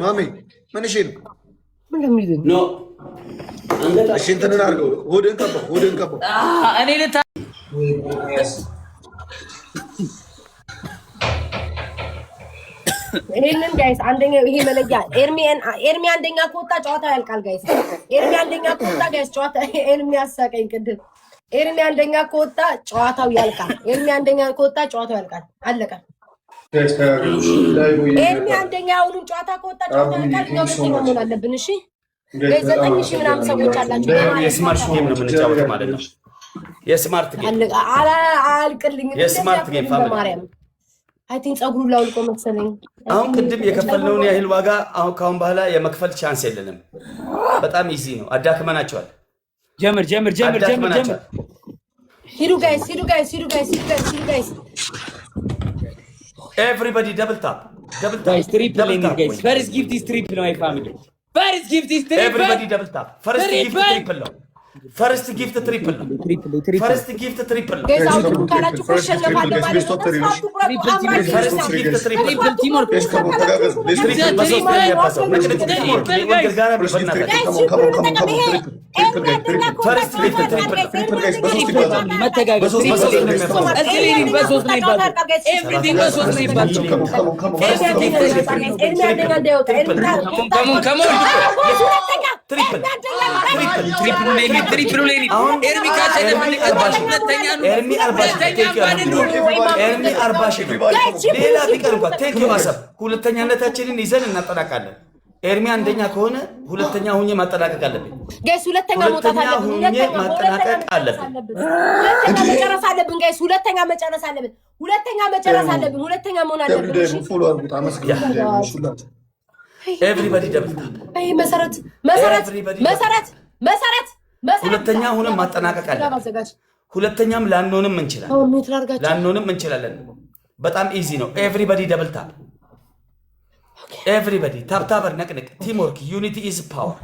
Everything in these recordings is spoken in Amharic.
ማሚ ምን እሺ ነው? ምን ለምን ኖ እሺ እንትን አድርገው ሆድን ቀባው እኔ ልታ ይሄንን ጋይስ አንደኛ ይሄ መለያ ኤርሚ አንደኛ ከወጣ ጨዋታው ያልቃል ጋይስ። ኤርሚ አንደኛ ከወጣ ጋይስ ጨዋታ ኤርሚ ያሳቀኝ ቅድም። ኤርሚ አንደኛ ከወጣ ጨዋታው ያልቃል። ኤርሚ አንደኛ ከወጣ ጨዋታው ያልቃል። አለቀ። ኤርሚ አንደኛ አሁንም ጨዋታ ከወጣ ጨዋታው ያልቃል። እኛ ሁለተኛ መሆን አለብን። እሺ ጋይስ 9000 ምናምን ሰዎች አላችሁ። የስማርት ጌም ነው የምንጫወተው ማለት ነው። የስማርት ጌም አልቅልኝ የስማርት ጌም በማርያም አይ ቲንክ ጸጉሩ ላውልቆ መሰለኝ። አሁን ቅድም የከፈልነውን ያህል ዋጋ አሁን ካሁን በኋላ የመክፈል ቻንስ የለንም። በጣም ኢዚ ነው። አዳክመናቸዋል። ጀምር ሂዱ ጋይስ ኤቭሪባዲ ደብል ታፕ ጋይስ ትሪፕል ጋይስ ፈርስት ጊፍት ኢዝ ትሪፕል ነው። ማይ ፋሚሊ ፈርስት ጊፍት ኢዝ ትሪፕል ኤቭሪባዲ ደብል ታፕ ፈርስት ጊፍት ትሪፕል ነው። ፈርስት ጊፍት ትሪፕል ነው። ፈርስት ጊፍት ትሪፕል ነው። ጋይስ አውጡ ካላችሁ ኮሸነፋለሁ ማለት ነው። ፈርስት ጊፍት ትሪፕል ቲሞር ትሪፕል ኤርሚ ካቸለ ኤርሚ አርባሽ ሌላ ቢቀር እንኳን ቴክ ማሰብ ሁለተኛነታችንን ይዘን እናጠናቃለን። ኤርሚ አንደኛ ከሆነ ሁለተኛ ሁኜ ማጠናቀቅ አለብን። ጋይስ ሁለተኛ መውጣት አለብን። ማጠናቀቅ አለብን። ሁለተኛ መጨረስ አለብን። ጋይስ ሁለተኛ መጨረስ አለብን። ሁለተኛ መሆን አለብን። ኤቭሪባዲ ደብል ታፕ መሰረት ሁለተኛ ሆነን ማጠናቀቅ አለብን። ሁለተኛም ላንሆንም እንችላለን። በጣም ኢዚ ነው። ኤቭሪባዲ ደብል ታፕ ኤቭሪባዲ ታፕታበር ነቅንቅ። ቲምወርክ ዩኒቲ ኢዝ ፓወር።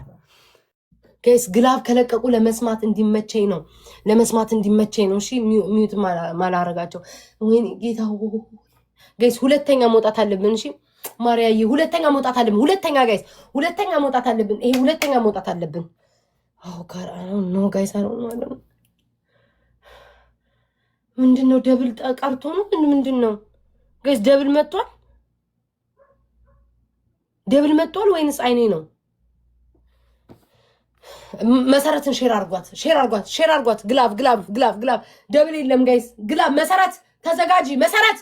ጋይስ ግላብ ከለቀቁ ለመስማት እንዲመቸኝ ነው። እሺ ሚዩት ማላረጋቸው ወይ ጌታ ጋይስ ሁለተኛ መውጣት አለብን። እሺ ማርያዬ ሁለተኛ መውጣት አለብን። ሁለተኛ መውጣት አለብን። ይሄ ሁለተኛ መውጣት አለብን። አው ጋር ኖ ጋይስ አሮን ምንድነው? ደብል ቀርቶ ነው ምንድነው? ጋይስ ደብል መጥቷል ወይንስ አይኔ ነው? መሰረትን ሼር አርጓት። ግላብ ደብል የለም ጋይስ። ግላብ መሰረት ተዘጋጂ። መሰረት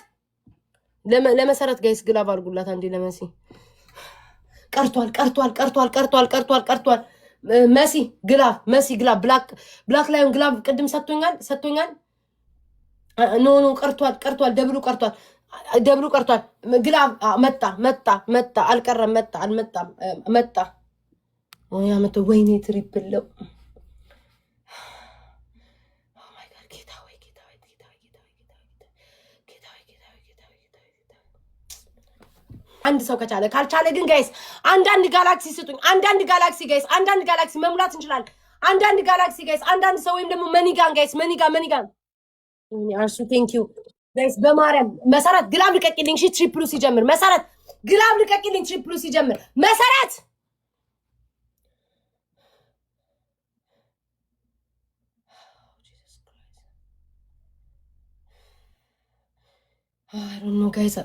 ለመሰረት ጋይስ ግላብ አርጉላት አንዴ። ለመሲ ቀርቷል። መሲ ግላብ ብላክ ላይን ግላብ ቅድም ሰጥቶኛል። ኖ ቀርቷል። ደብሉ ቀርቷል። ግላብ መጣ አልቀረም። መጣ ወይ አመቶ ወይኔ ትሪፕል ለው አንድ ሰው ከቻለ ካልቻለ ግን ጋይስ አንዳንድ ጋላክሲ ስጡኝ። አንዳንድ ጋላክሲ መሙላት እንችላለን። አንዳንድ ጋላክሲ ጋይስ አንዳንድ ሰው ወይም ደግሞ መኒጋን ጋይስ መኒጋን አርሱ ቴንክ ዩ ጋይስ በማርያም መሰረት ግላብ ልቀቂልኝ። እሺ ትሪፕሉ ሲጀምር መሰረት ግላብ ልቀቂልኝ። ትሪፕሉ ሲጀምር መሰረት አይ ዶንት ኖ ጋይስ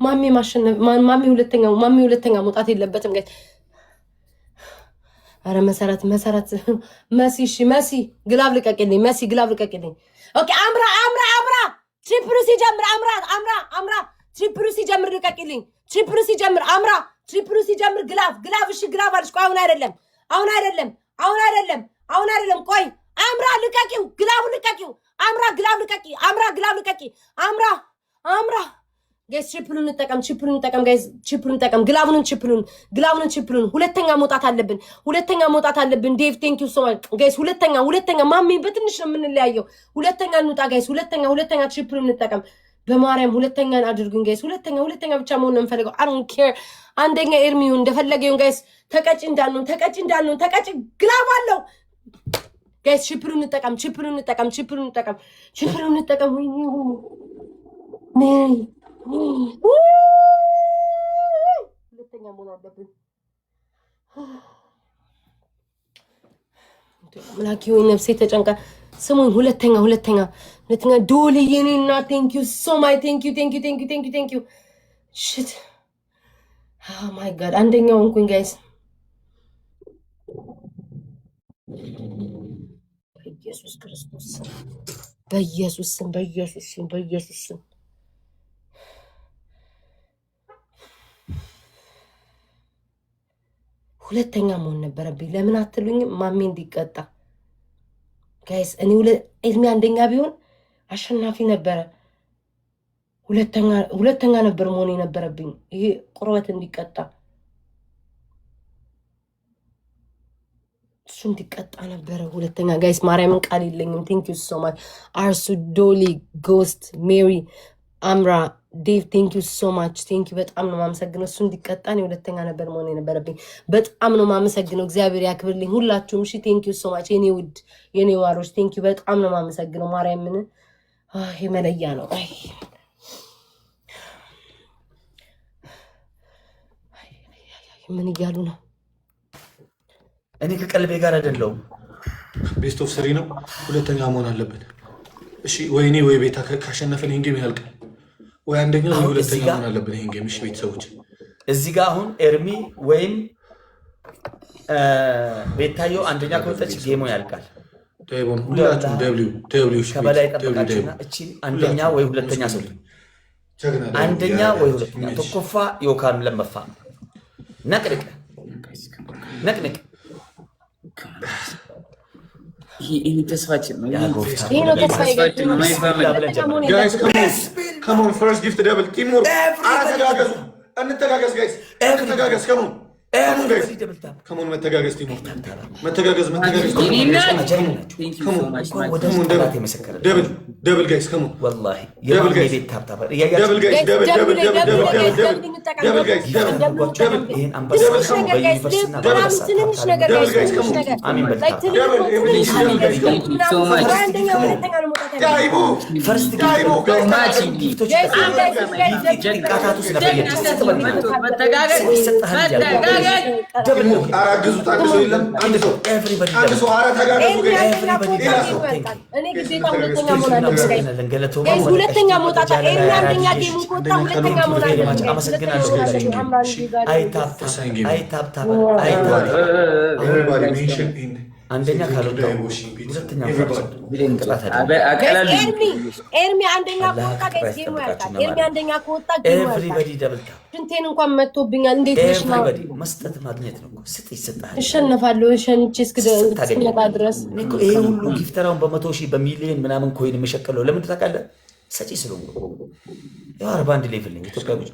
ማሚ ሁለተኛ መውጣት የለበትም ጋይስ። አረ መሰረት መሲ ግላብ ልቀቂልኝ። ኦኬ አምራ ትሪፕሉ ሲጀምር አምራ ትሪፕሉ ሲጀምር ልቀቂልኝ። ትሪፕሉ ሲጀምር ግላብ እሺ ግላብ አልሽ። ቆይ አሁን አይደለም ቆይ አምራ ልቀቂው። ግላቡ ልቀቂው። አምራ ግላብ ልቀቂ። አምራ ጋይስ ትሪፕሉን እንጠቀም ጋይስ ግላቡን ችፕሉን ሁለተኛ መውጣት አለብን። ዴቭ ቴንክ ዩ ሶ ማች ጋይስ። ሁለተኛ ማሚ በትንሽ ነው የምንለያየው። ሁለተኛ እንውጣ ጋይስ። ሁለተኛ ትሪፕሉን እንጠቀም በማርያም። ሁለተኛን አድርጉን ጋይስ። ሁለተኛ ብቻ መሆን ነው የምፈልገው። አይ ዶንት ኬር። አንደኛ ኤርሚው እንደፈለገው ጋይስ። ተቀጭ እንዳልነው ግላብ አለው ጋይስ። ትሪፕሉን እንጠቀም ወይ መሆን አለብን። ምላኪ ወይ ነፍሴ ተጨንቃ ስሙኝ። ሁለተኛ ዶሊ የኔና ቴንክ ዩ ሶ ማይ ቴንክ ዩ ሽት ኦ ማይ ጋድ አንደኛው እንኩኝ ጋይስ በኢየሱስ ክርስቶስ በኢየሱስ ስም ሁለተኛ መሆን ነበረብኝ። ለምን አትሉኝም? ማሜ እንዲቀጣ ጋይስ። እኔ ኤርሚ አንደኛ ቢሆን አሸናፊ ነበረ። ሁለተኛ ነበር መሆን የነበረብኝ። ይሄ ቁርበት እንዲቀጣ እሱ እንዲቀጣ ነበረ ሁለተኛ። ጋይስ ማርያምን ቃል የለኝም። ቴንክ ዩ ሶ ማች አርሱ፣ ዶሊ፣ ጎስት፣ ሜሪ፣ አምራ፣ ዴቭ ቴንክ ዩ ሶ ማች ቴንክ ዩ። በጣም ነው ማመሰግነው። እሱ እንዲቀጣ እኔ ሁለተኛ ነበር መሆን የነበረብኝ። በጣም ነው ማመሰግነው። እግዚአብሔር ያክብርልኝ ሁላችሁም። እሺ ቴንክ ዩ ሶ ማች የኔ ውድ የኔ ዋሮች ቴንክ ዩ። በጣም ነው ማመሰግነው። ማርያምን ይሄ መለያ ነው። ምን እያሉ ነው? እኔ ከቀልቤ ጋር አይደለሁም። ቤስት ኦፍ 3 ነው። ሁለተኛ መሆን አለብን። እሺ ወይኔ ወይ ቤታ ካሸነፈን ይሄን ጌም ያልቃል። ወይ አንደኛ ወይ ሁለተኛ መሆን አለብን ይሄን ጌም። እሺ ቤተሰቦች እዚህ ጋር አሁን ኤርሚ ወይም ቤታዮ አንደኛ ከወጣች ጌሙ ያልቃል። ዳይቦን ሁላችሁም ደብሊው ከበላይ ጠብቃችሁና እቺ አንደኛ ወይ ሁለተኛ ሰው አንደኛ ወይ ሁለተኛ ተኮፋ ዮካን ለመፋ ነቅንቅ ይሄ ተስፋችን ነው። ጋይስ come on first gift double team work አረጋጋዙ እንተጋገዝ ጋይስ እንተጋገዝ come on come on መተጋገዝ ቲም መተጋገዝ ደብል ጋይስ come on والله ደብል ጋይስ ደብል ጋይስ ደብል ጋይስ ይሄን አንበሳ በዩኒቨርሲቲ ፈርስት ሁለተኛ መውጣት አንደኛ ጌም ቆጣ ሁለተኛ መውጣት አንደኛ ካልወጣው ሁለተኛ ኤርሚ አንደኛ ከወጣ ጌሙ ያልቃል። ኤርሚ አንደኛ ከወጣ ጌሙ ያልቃል። ሽንቴን እንኳን መጥቶብኛል። እንዴት ነሽ ነው መስጠት ማግኘት ነው። ስጥ ይሰጣል። እሸነፋለሁ። ሸንቼ እስክመጣ ድረስ ይሄ ሁሉ ጊፍተራውን በ100 ሺህ በሚሊዮን ምናምን ኮይን የሚሸቀለው ለምን ታውቃለህ? ሰጪ ስለሆንኩ ያው 41 ሌቭል ነኝ ኢትዮጵያ ጉጭ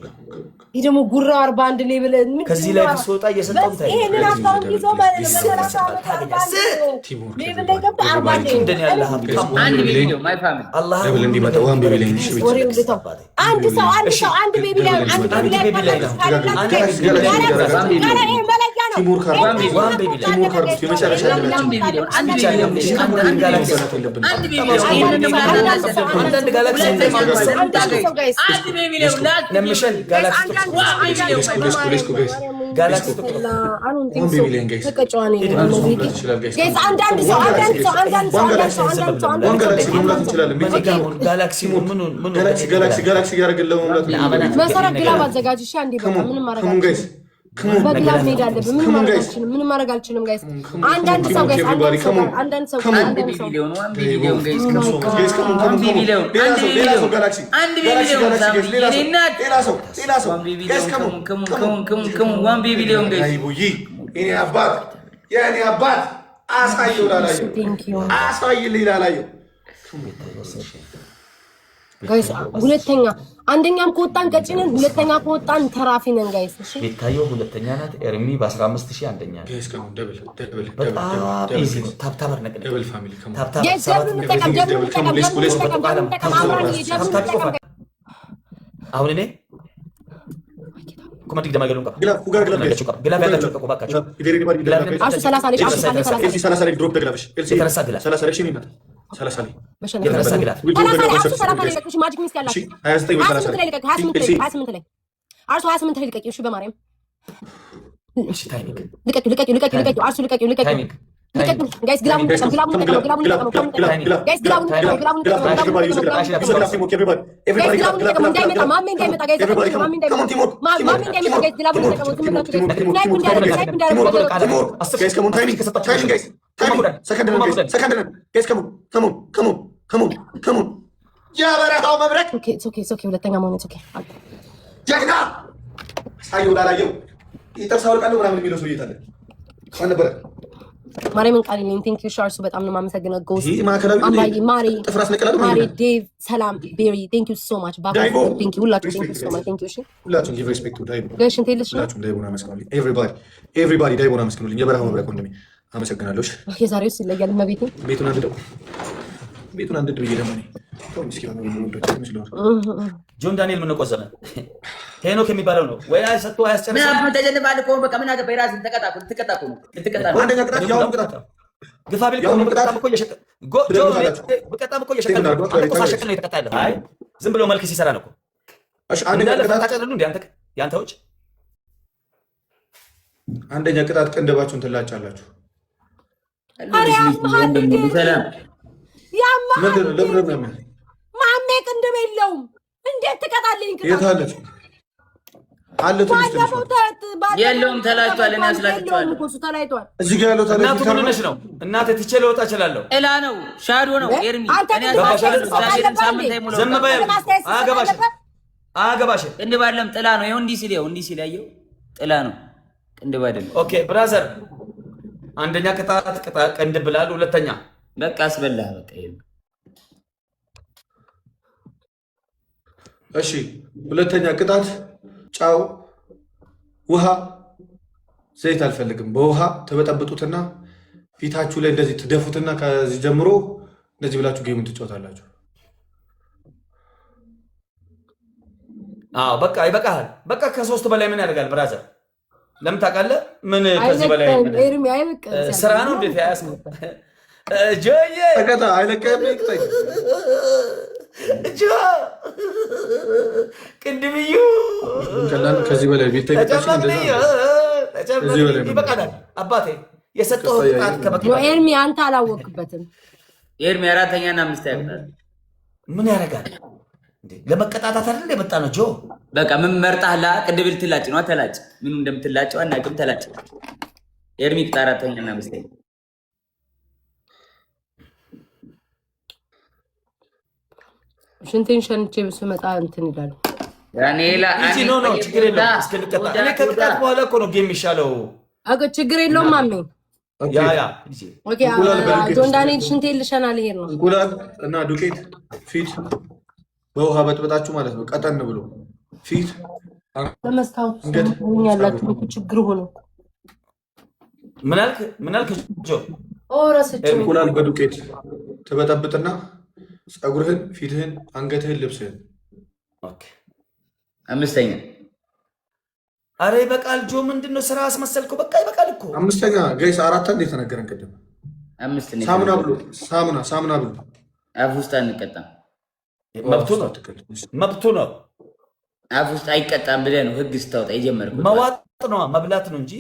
ይሄ ደግሞ ጉራ 41 ሌቭል ከዚህ ላይ ሲወጣ እየሰጠው ታይ ይሄንን አካውንት ይዞ ማለት ነው። ሌቭል ላይ ገባ 41 እንደኔ ያለ ሀብታም አንድ ቪዲዮ ማይ ፋሚሊ አላህ ደብል እንዲመጣ ዋን ቤቢ ላይ ነሽ አንድ ሰው አንድ ቤቢ ላይ ቲሙር ካርድ የመጨረሻ አንዳንድ ጋላክሲ ለምሸል ጋላክሲ በግላብ መሄድ አለብን። ምንም ማድረግ አልችልም ጋይስ። አንዳንድ ሰው ጋይስ አንዳንድ ሰው ጋይስ ሁለተኛ አንደኛም ከወጣን ቀጭነን ሁለተኛ ከወጣን ተራፊ ነን ጋይስ። እሺ ቤታዮ ሁለተኛ ናት። ኤርሚ በ15000 አንደኛ ጋይስ ከሙ ደብል በጣም ኢዚ ነው። ታብታበር ነቀለ ደብል ፋሚሊ ከሙ አሁን እኔ ኮማንድ ግዳማ ገሉን ግላ ፉጋር ግላ ግላ ያላችሁ ቆቆ ባካችሁ አሹ 30 ላይ አሹ 30 ላይ ድሮፕ ደግላሽ ኤልሲ 30 ግላ 30 ላይ ሽሚና 30 ላይ የተረሳ ግላ ማጂክ ሚስት ያላችሁ 28 ላይ አርሱ 28 ላይ ልቀቂው። እሺ በማርያም እሺ ታይሚንግ ልቀቂው አርሱ ልቀቂው ጋይስ ግላቡን የበረሃው መብረቅ ሁለተኛ መሆን ጀግና ሳየው ላላየው ይጠርሳ ወርቃለሁ ምናምን የሚለው ሰው እየታለ ማን ነበረ? ማርያምን ቃል ነኝ። ቴንክ ዩ ሻርሱ በጣም ነው የማመሰግነው። ጎስ አምባይ ማሪ ጥፍር አስነቀላሉ ማሪ ዴቭ ሰላም ቤሪ ቴንክ ዩ ሶ ማች ባባ ቴንክ ዩ ሁላችሁ ቴንክ ዩ ሶ ማች ቴንክ ዩ። እሺ ሁላችሁም ጊቭ ሪስፔክት ቱ ዳይቦ ጋሽን ቴልሽ ነው ሁላችሁም ዳይቦን አመስግኑልኝ። ኤቭሪባዲ ዳይቦን አመስግኑልኝ። የበረሃው መብረቅ ወንድሜ አመሰግናለሁ። የዛሬውስ ይለያል። መቤቴ ቤቱን አንድ ብዬ ደግሞ ጆን ዳንኤል ምን ቆዘመ? ሄኖክ የሚባለው ነው ወይ? ሰጥቶ አያስጨርስ ምን ተጀልባል እኮ በቃ ምን አገባ የራስን ተቀጣቁ ትቀጣቁ ነው ትቀጣቁ። አንደኛ ቅጣት ያው ቅጣት ግፋ ቢል በቀጣም እኮ እየሸቀ በቀጣም እኮ እየሸቀ ነው የተቀጣለ። አይ ዝም ብሎ መልክ ሲሰራ ነው እኮ። እሺ አንደኛ ቅጣት ታጨለሉ እንዴ አንተ ያንተዎች አንደኛ ቅጣት ቅንድባችሁን ትላጫላችሁ። ማሜ ቅንድብ የለውም። እንዴት ትቀጣለኝ? የታለች የለውም ተላጭቷል። እኔ አስላጭቷለሁ ተላጭቷል። እዚህ ጋር ያለው እናቱ ምን ሆነሽ ነው? እናቴ ትቼ ልወጣ እችላለሁ። ጥላ ነው ሻዶ ነው ኤርሚ ዝም በይ። አያገባሽም። ቅንድብ አይደለም ጥላ ነው። ይኸው እንዲህ ሲል ያየው ጥላ ነው ቅንድብ አይደለም። ኦኬ ብራዘር አንደኛ ቅጣት ቅንድብ ብላል። ሁለተኛ በቃ አስበላህ በቃ እሺ ሁለተኛ ቅጣት ጫው፣ ውሃ፣ ዘይት አልፈልግም። በውሃ ተበጠብጡትና ፊታችሁ ላይ እንደዚህ ትደፉትና ከዚህ ጀምሮ እንደዚህ ብላችሁ ጌሙን ትጫወታላችሁ። አዎ በቃ ይበቃል። በቃ ከሶስት በላይ ምን ያደርጋል ብራዘር? ለምን ታውቃለህ? ምን ከዚህ በላይ ስራ ነው እንዴት ያያስ ጆዬ ተቀጣ አይለቀም ይቅጠኝ ጆ ቅንድብዩ ከላን ከዚህ በላይ ቤት ተቀጣሽ ይበቃናል። አባቴ የሰጠው ቅጣት ከበቂ ኤርሚ አንተ አላወቅበትም። ኤርሚ አራተኛና አምስት ያቅጣል። ምን ያደርጋል እንዴ? ለመቀጣታት አይደል የመጣ ነው ጆ። በቃ ምን መርጣህላ? ቅንድብ ልትላጭ ነው። ተላጭ። ምኑ እንደምትላጭው አናውቅም። ተላጭ። ኤርሚ ቅጣ አራተኛና አምስት ሽንቴን ሸንቼ ብስመጣ እንትን ይላሉ። ችግር የለውም። እስክንቀጣ እኔ ከቅጣት በኋላ እኮ ነው ጌም የሚሻለው። ችግር የለውም ማሜ። ጆን ዳንኤል ሽንቴን ልሸና ልሄድ ነው። እንቁላል እና ዱቄት ፊት በውሃ በጥበጣችሁ ማለት ነው። ቀጠን ብሎ ፊት በመስታወት ያላችሁ ችግር ሆነ። ምን አልክ ጆ? እንቁላል በዱቄት ትበጠብጥና ፀጉርህን፣ ፊትህን፣ አንገትህን፣ ልብስህን። አምስተኛ አረ ይበቃል ጆ። ምንድነው ስራ አስመሰልከው? በቃ ይበቃል እኮ። አምስተኛ ገይስ አራታ እንዴት ተነገረን ቅድም? ሳሙና ብሎ ሳሙና ብሎ አፍ ውስጥ አንቀጣም። መብቱ ነው። አፍ ውስጥ አይቀጣም ብለህ ነው ህግ ስታወጣ የጀመርኩት። መዋጥ ነው መብላት ነው እንጂ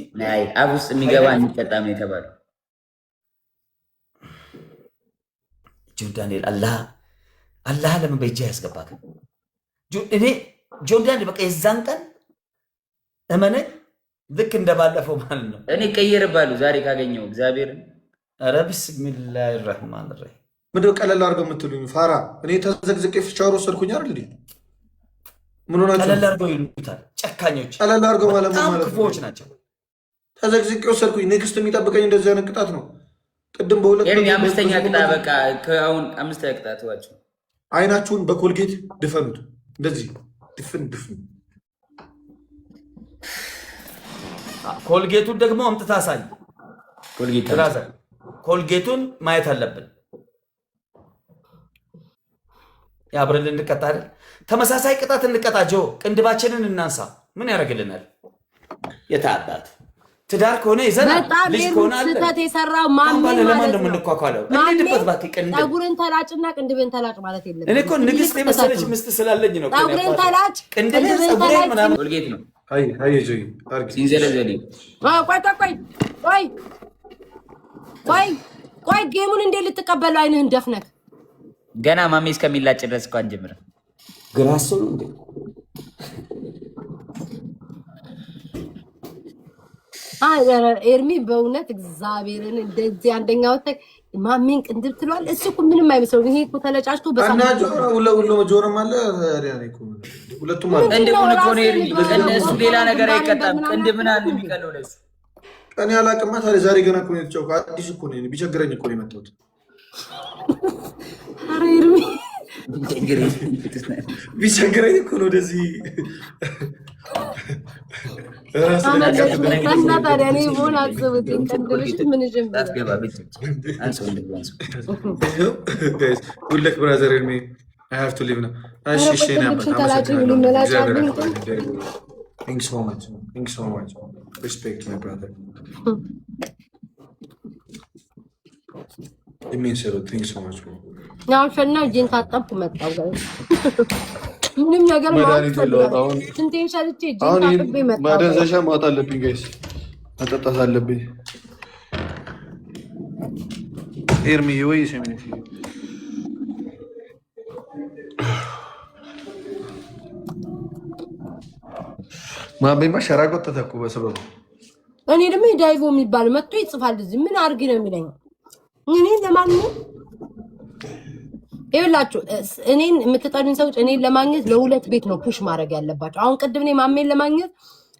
አፍ ውስጥ የሚገባ አንቀጣም ነው የተባለው። ጆን ዳንኤል አላህ ለምን በእጅ ያስገባክ? እኔ ጆን ዳንኤል በቃ የዛን ቀን እመነኝ ልክ እንደባለፈው ማለት ነው። እኔ ቀይርባለሁ ዛሬ ካገኘው እግዚአብሔርን። ኧረ ቢስሚላሂ ረህማን ረሂም። ምንድን ነው ቀለል አድርገው የምትሉኝ? ፋራ እኔ ተዘግዝቄ ሻወር ወሰድኩኝ አይደል? ምን ሆናችሁ? ቀለል አድርገው ይሉታል ጨካኞች። ቀለል አድርገው ማለት ክፉዎች ናቸው። ተዘግዝቄ ወሰድኩኝ። ኔክስት የሚጠብቀኝ እንደዚህ አይነት ቅጣት ነው። ቅድም በሁለት አምስተኛ ቅጣት በቃ አሁን አምስተኛ ቅጣት ዋቸው። አይናችሁን በኮልጌት ድፈኑት። እንደዚህ ድፍን ኮልጌቱን ደግሞ አምጥታ አሳይ። ኮልጌቱን ማየት አለብን። አብረን እንቀጣ አይደል? ተመሳሳይ ቅጣት እንቀጣ። ጆ ቅንድባችንን እናንሳ። ምን ያደርግልናል? የታባት ትዳር ከሆነ ይዘና ልጅ ከሆነ አለ ስህተት የሰራው ማሜ ለማን ነው የምንኳኳለው? እንድበት ባክ ቅንድብ ፀጉርን ተላጭና ቅንድብን ተላጭ ማለት የለም። እኔ እኮ ንግስት የመሰለች ምስት ስላለኝ ነው። ፀጉርን ተላጭ ቅንድብን ተላጭ ምናምን ኮልጌት ነው هاي جاي ارجع ሲንዘለዘል ቆይ ጌሙን እንዴት ልትቀበለው አይንህን ደፍነክ ገና ማሜ እስከሚላጭ ድረስ እኮ አንጀምርም። ግራሱ ነው እንዴ? ኤርሚ በእውነት እግዚአብሔርን እንደዚህ አንደኛው ማሜን ቅንድብ ትሏል። እሱ እኮ ምንም አይመስለው። ይሄ እኮ ተለጫጭቶ በሳና ሁሉ ጆሮም አለ ያኔ እኮ ሁለቱም አለ። እንደምን እኮ ነው ኤርሚ እሱ ሌላ ነገር አይቀጣም። እንደምን አለ የሚቀለው ለሱ እኔ አላቅማ። ታዲያ ዛሬ ገና እኮ ነው የተጫወተው። አዲስ እኮ ነው ቢቸግረኝ እኮ ነው የመጣሁት። ኧረ ኤርሚ ቢቸግረኝ እኮ ነው ወደዚህ Good luck, brother. I have to leave now. Thanks so much. Thanks so much. Respect, my brother. It means a lot. Thanks so much, bro. Now, for now, Jin Tatam to Metal. ምንም ነገር ማለት ነው። እንትን ሻልቼ ማደንዘሻ ማውጣት አለብኝ ጋይስ፣ መጠጣት አለብኝ። ኤርሚ ወይ ሰሚነት ማቤማ ሸራቆት ተተኩ በሰበቡ። እኔ ደግሞ ዳይቮ የሚባል መጥቶ ይጽፋል እዚህ ምን አርግ ነው የሚለኝ። እኔ ለማንኛውም ይኸውላችሁ እኔን የምትጠሩኝ ሰዎች እኔን ለማግኘት ለሁለት ቤት ነው ፑሽ ማድረግ ያለባቸው። አሁን ቅድም እኔ ማሜን ለማግኘት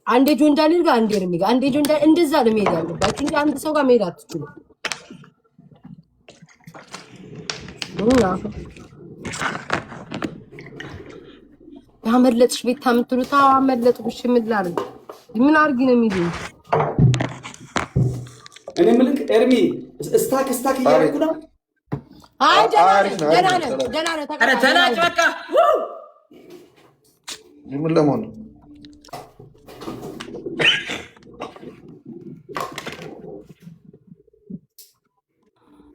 አንዴ ጆን ዳንኤል ጋር አንዴ ኤርሚ ጋር አንዴ ጆን ዳንኤል እንደዛ ነው መሄድ ያለባችሁ እንጂ አንድ ሰው ጋር መሄድ አትችሉም። ያመለጥሽ ቤት ታምትሉት አመለጥኩሽ ምን ላድርግ ምን አድርጊ ነው የሚሉኝ። እኔ ምልክ ኤርሚ ስታክ እያደረኩ ነው። አይ ደህና ነህ። ኧረ ተላጭ በቃ ምን ለማን ነው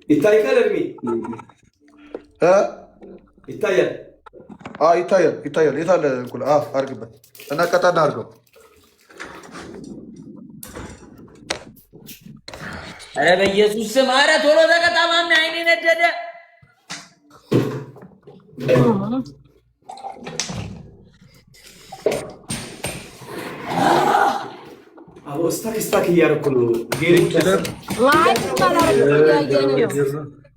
ይታያል? ኤርሚ ይታያል? ይታያል። የት አለ እንቁላል? አድርግበት እና ቀጣና አድርገው። ኧረ በኢየሱስ ስም ኧረ ቶሎ ተቀጣ ማሜ፣ አይኔ ነደደ። አዎ ስታክ እያደረኩ ነው።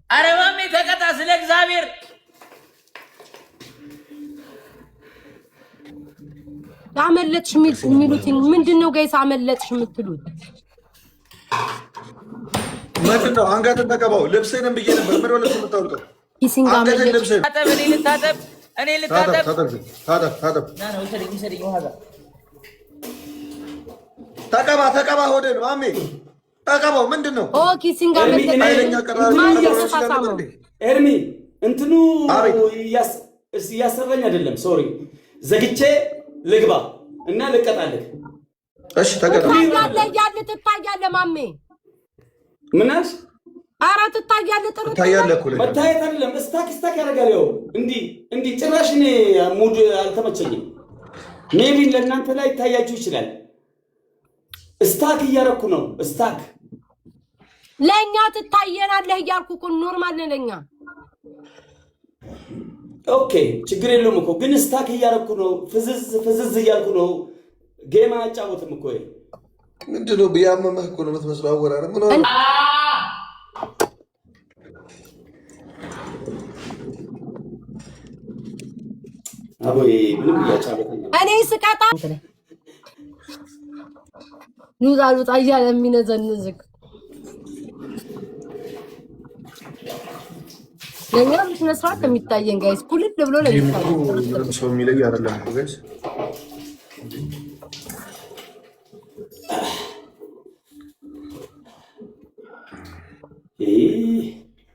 ኧረ ማሜ ተቀጣ ስለ እግዚአብሔር። አመለጥሽ የሚሉት ምንድን ነው ጋይስ? አመለጥሽ የምትሉት ምንድን ነው? አንገትን ተቀባው። ልብስህንም ብዬ ነበር። ምን ልብስ የምታወልቀው? እኔ ልታጠብ። ተቀባ ሆዴን ማሜ ተቀባው። ምንድን ነው? ኪሲንግ ኤርሚ እንትኑ እያሰራኝ አይደለም። ሶሪ ዘግቼ ልግባ እና ልቀጣለህ። እሺ ተቀጣ። ትታያለህ ማሜ። ምን አልሽ? ኧረ ትታያለህ። ጥሩ ትታያለህ እኮ መታየት አይደለም ስታክ ያደርጋል። ያው እንዲህ ጭራሽ እኔ ሙድ አልተመቸኝም። ሜቢ ለእናንተ ላይ ይታያችሁ ይችላል። ስታክ እያደረኩ ነው። ስታክ ለእኛ ትታየናለህ እያልኩ እኮ ኖርማል ነው ለእኛ። ኦኬ ችግር የለውም እኮ ግን ስታክ እያደረኩ ነው። ፍዝዝ እያልኩ ነው። ጌም አያጫወትም እኮ ምንድን ነው? ቢያመመህ እኮ ነው የምትመስለው። አወራር ምን ሆነ? አቦዬ ምንም እያጫወተኝ እኔ ስቀጣ ሉጣ እያለ የሚነዘንዝግ ለእኛ ስነ ስርዓት የሚታየን ጋይስ ኩልል ብሎ ነው የሚታየን። ሰው የሚለይ አይደለም እኮ ጋይስ።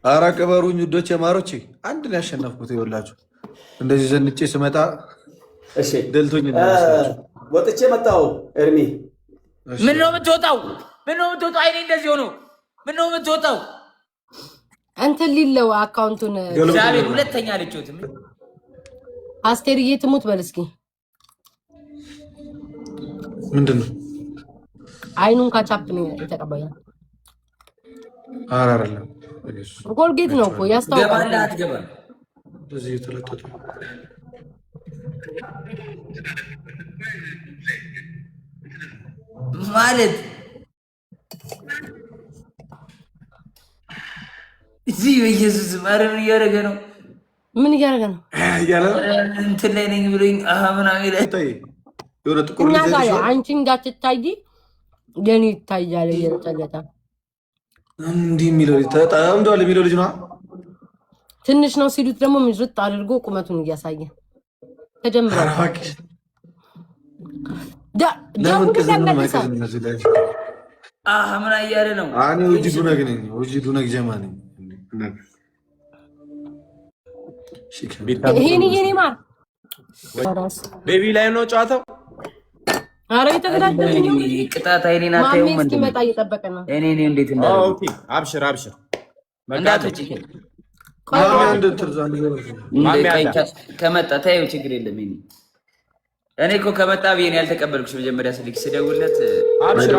ኧረ ቅበሩኝ ውዶቼ ማሮቼ። አንድ ነው ያሸነፍኩት። ይኸውላችሁ እንደዚህ ዘንጬ ስመጣ እሺ ደልቶኝ ወጥቼ መጣሁ። ኤርሚ ምን ነው የምትወጣው? አይኔ እንደዚህ ሆኖ ምን ነው የምትወጣው? እንትን ሊለው አካውንቱን እግዚአብሔር ሁለተኛ ልጆት አስቴርዬ ትሙት በል እስኪ ምንድን ነው? አይኑን ካቻፕ ነው የተቀባያል። ኧረ አይደለም ኮልጌት ነው እኮ ያስታውቃል። ገባላ አትገባ እዚህ የተለጠጠ ማለት እዚህ በኢየሱስ ማረም እያደረገ ነው። ምን እያደረገ ነው? እንትን ላይ ነኝ ብሎኝ ምናምን ላይ የሆነ ጥቁር ልጅ አንቺ እንዳትታይ የኔ ይታያል። እየተጨለጠ እንዲህ የሚለው ተጠምዷል የሚለው ልጅ ነው። ትንሽ ነው ሲሉት ደግሞ ምዝጥ አድርጎ ቁመቱን እያሳየ ተጀምሯል። ምን እያለ ነው? ይሄኔ ማር ቤቢ ላይ ነው ጨዋታው። አረ የተገዳደልኝ ቅጣት አይኔና ታየው ማሜ እስኪመጣ እየጠበቀ ነው። እኔ እንዴት እንዳለ ኦኬ አብሽር እንዳትወጪ ከመጣ ታየው ችግር የለም። እኔ እኮ ከመጣ ብዬ ያልተቀበልኩሽ መጀመሪያ ስልክ ስደውልለት አብሽር